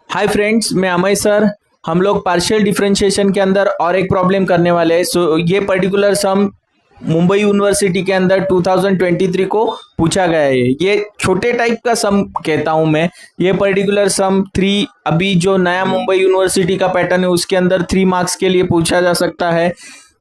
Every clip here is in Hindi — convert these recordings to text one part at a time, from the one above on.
हाय फ्रेंड्स, मैं अमय सर। हम लोग पार्शियल डिफरेंशिएशन के अंदर और एक प्रॉब्लम करने वाले हैं। ये पर्टिकुलर सम मुंबई यूनिवर्सिटी के अंदर 2023 को पूछा गया है। ये छोटे टाइप का सम कहता हूं मैं। ये पर्टिकुलर सम 3 अभी जो नया मुंबई यूनिवर्सिटी का पैटर्न है उसके अंदर 3 मार्क्स के लिए पूछा जा सकता है,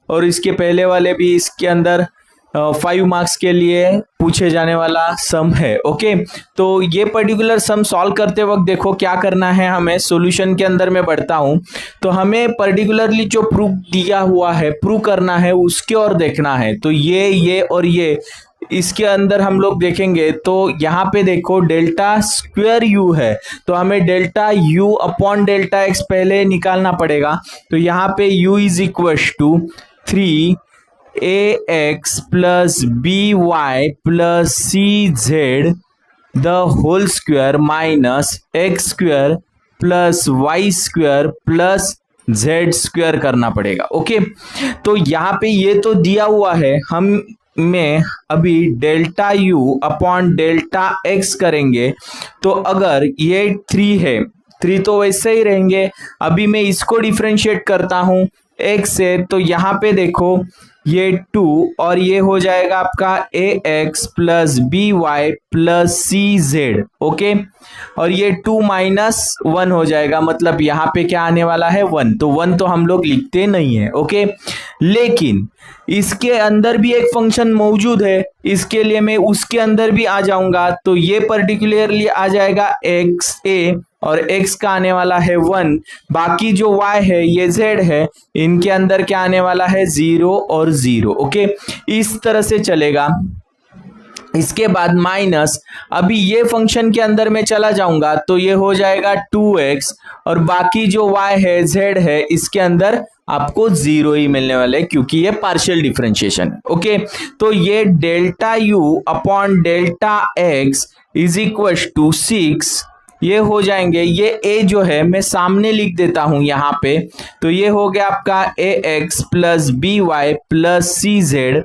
और इसके पहले वाले भी इसके अंदर 5 मार्क्स के लिए पूछे जाने वाला सम है। ओके, तो ये पर्टिकुलर सम सॉल्व करते वक्त देखो क्या करना है। हमें सॉल्यूशन के अंदर मैं बढ़ता हूं तो हमें पर्टिकुलरली जो प्रूफ दिया हुआ है प्रूव करना है, उसके और देखना है। तो ये और ये इसके अंदर हम लोग देखेंगे तो यहाँ पे देखो डेल्टा स्क्वायर यू है, तो हमें delta u upon delta x पहले निकालना पड़ेगा। तो यहाँ पे u is equal to 3ax plus by plus cz the whole square minus x square plus y square plus z square करना पड़ेगा। ओके, तो यहाँ पे ये तो दिया हुआ है, हम में अभी delta u upon delta x करेंगे। तो अगर ये 3 है, 3 तो वैसे ही रहेंगे। अभी मैं इसको डिफरेंशिएट करता हूं x से, तो यहाँ पे देखो ये 2 और ये हो जाएगा आपका ax plus b y plus c z. Okay, और ये 2 माइनस 1 हो जाएगा, मतलब यहाँ पे क्या आने वाला है 1। तो 1 तो हम लोग लिखते नहीं है। ओके, लेकिन इसके अंदर भी एक फंक्शन मौजूद है, इसके लिए मैं उसके अंदर भी आ जाऊंगा। तो ये पर्टिकुलरली आ जाएगा एक्स ए और x का आने वाला है 1, बाकी जो y है ये z है, इनके अंदर क्या आने वाला है 0 और 0। ओके, इस तरह से चलेगा। इसके बाद माइनस, अभी ये फंक्शन के अंदर में चला जाऊंगा तो ये हो जाएगा 2x, और बाकी जो y है z है इसके अंदर आपको 0 ही मिलने वाले, क्योंकि ये पार्शियल डिफरेंशिएशन है। ओके, तो ये delta u upon delta x is equal to 6 ये हो जाएंगे। ये a जो है मैं सामने लिख देता हूं यहाँ पे, तो ये हो गया आपका ax plus b y plus c z,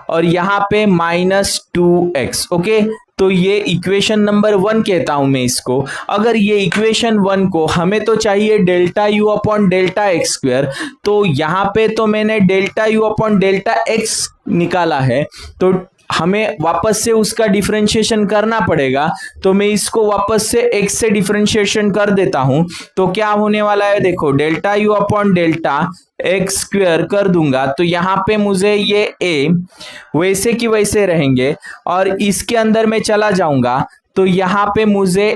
और यहाँ पे माइनस 2x। ओके, तो ये इक्वेशन नंबर 1 कहता हूं मैं इसको। अगर ये इक्वेशन 1 को हमें तो चाहिए delta u upon delta x square, तो यहाँ पे तो मैंने delta u upon delta x निकाला है, तो हमें वापस से उसका डिफरेंशिएशन करना पड़ेगा। तो मैं इसको वापस से x से डिफरेंशिएशन कर देता हूं, तो क्या होने वाला है देखो, delta u upon delta x square कर दूंगा, तो यहाँ पे मुझे ये a वैसे की वैसे रहेंगे, और इसके अंदर मैं चला जाऊंगा तो यहाँ पे मुझे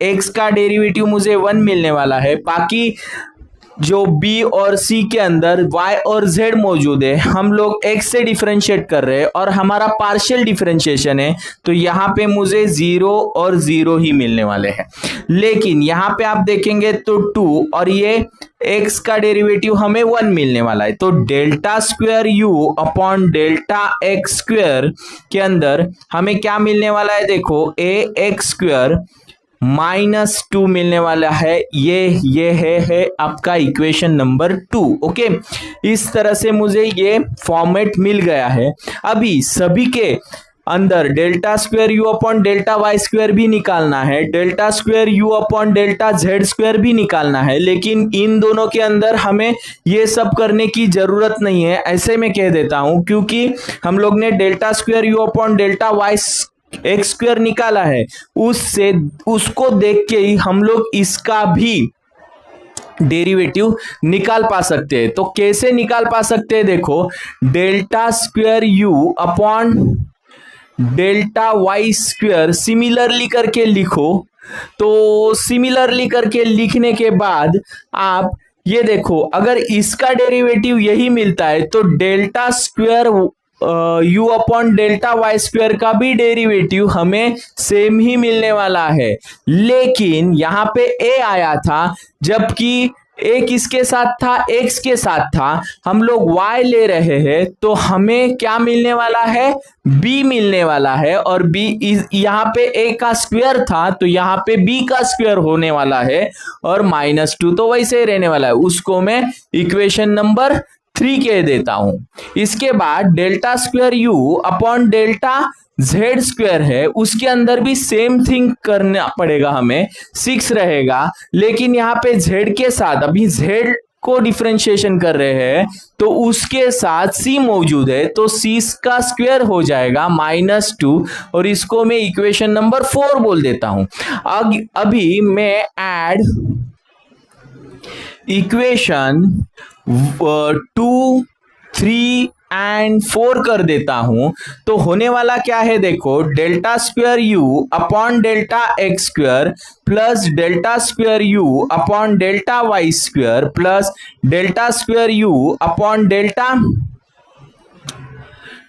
x का डेरिवेटिव मुझे 1 मिलने वाला है, बाकी जो b और c के अंदर y और z मौजूद है, हम लोग x से डिफरेंशिएट कर रहे हैं और हमारा पार्शियल डिफरेंशिएशन है, तो यहाँ पे मुझे 0 और 0 ही मिलने वाले हैं। लेकिन यहाँ पे आप देखेंगे तो 2 और ये x का डेरिवेटिव हमें 1 मिलने वाला है, तो delta square u upon delta x square के अंदर हमें क्या मिलने वाला है देखो, ax स्क्वायर माइनस 2 मिलने वाला है। ये है आपका इक्वेशन नंबर 2। ओके, इस तरह से मुझे ये फॉर्मेट मिल गया है। अभी सभी के अंदर delta square u upon delta y square भी निकालना है, delta square u upon delta z square भी निकालना है, लेकिन इन दोनों के अंदर हमें ये सब करने की जरूरत नहीं है, ऐसे मैं कह देता हूं, क्योंकि हम लोग ने delta square u upon delta y x square निकाला है, उससे उसको देख के ही हम लोग इसका भी डेरिवेटिव निकाल पा सकते हैं। तो कैसे निकाल पा सकते हैं देखो, delta square u upon delta y square similarly करके लिखो। तो सिमिलरली करके लिखने के बाद आप ये देखो, अगर इसका डेरिवेटिव यही मिलता है तो delta square u upon delta y square का भी डेरिवेटिव हमें सेम ही मिलने वाला है। लेकिन यहाँ पे a आया था, जबकि a किसके साथ था, x के साथ था, हम लोग y ले रहे हैं, तो हमें क्या मिलने वाला है, b मिलने वाला है, और b यहाँ पे a का स्क्वायर था तो यहाँ पे b का स्क्वायर होने वाला है, और माइनस 2 तो वैसे ही रहने वाला है, उसको मैं इक्वेशन नंबर 3 कह देता हूं। इसके बाद delta square u upon delta z square है उसके अंदर भी सेम थिंग करना पड़ेगा हमें, 6 रहेगा, लेकिन यहाँ पे जेड के साथ अभी जेड को डिफरेंशिएशन कर रहे हैं तो उसके साथ सी मौजूद है, तो सी का स्क्वायर हो जाएगा -2 और इसको मैं इक्वेशन नंबर 4 बोल देता हूं। अभी मैं ऐड इक्वेशन 2, 3 एंड 4 कर देता हूं तो होने वाला क्या है, देखो, delta square u upon delta x square plus delta square u upon delta y square plus delta square u upon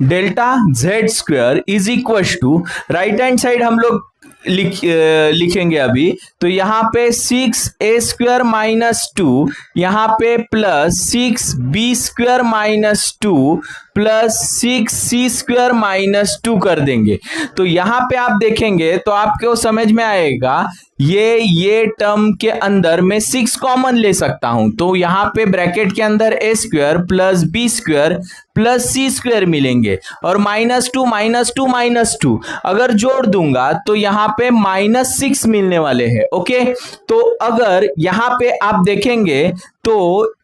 delta z square is equal to, right hand side हम लोग लिखेंगे अभी, तो यहाँ पे 6a स्क्वायर -2, यहाँ पे plus 6b square -2 plus 6c square -2 कर देंगे। तो यहाँ पे आप देखेंगे तो आपको समझ में आएगा ये टर्म के अंदर मैं 6 कॉमन ले सकता हूं, तो यहाँ पे ब्रैकेट के अंदर a square plus b square plus c square मिलेंगे और -2 अगर जोड़ दूंगा तो यहाँ पे -6 मिलने वाले हैं। ओके, तो अगर यहाँ पे आप देखेंगे तो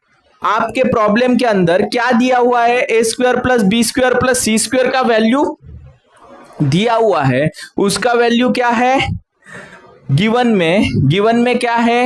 आपके प्रॉब्लम के अंदर क्या दिया हुआ है, a square plus b square plus c square का वैल्यू दिया हुआ है, उसका वैल्यू क्या है गिवन में क्या है,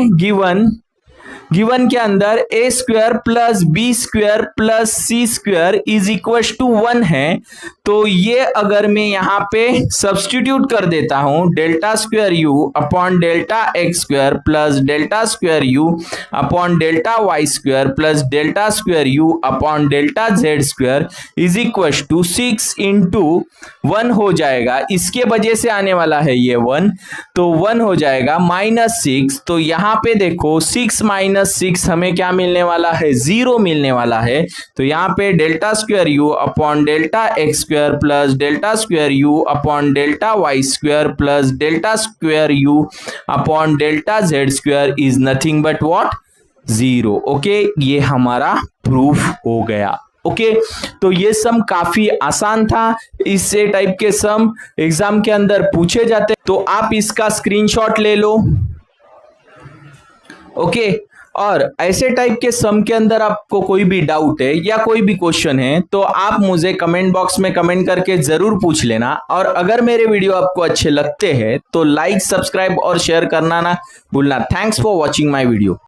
गिवन के अंदर a square plus b square plus c square is equal to 1 है। तो ये अगर मैं यहाँ पे सब्स्टिट्यूट कर देता हूं, delta square u upon delta x square plus delta square u upon delta y square plus delta square u upon delta z square is equal to 6 into 1 हो जाएगा, इसके वजह से आने वाला है ये 1, तो 1 हो जाएगा -6। तो यहाँ पे देखो 6 -6 हमें क्या मिलने वाला है, 0 मिलने वाला है। तो यहाँ पे delta square u upon delta x square plus delta square u upon delta y square plus delta square u upon delta z square is nothing but what, 0। Okay, ये हमारा प्रूफ हो गया। ओके, तो ये सम काफी आसान था, इससे टाइप के सम एग्जाम के अंदर पूछे जाते, तो आप इसका स्क्रीनशॉट ले लो। ओके, और ऐसे टाइप के सम के अंदर आपको कोई भी डाउट है या कोई भी क्वेश्चन है तो आप मुझे कमेंट बॉक्स में कमेंट करके जरूर पूछ लेना। और अगर मेरे वीडियो आपको अच्छे लगते हैं तो लाइक, सब्सक्राइब और शेयर करना ना भूलना। Thanks for watching my video.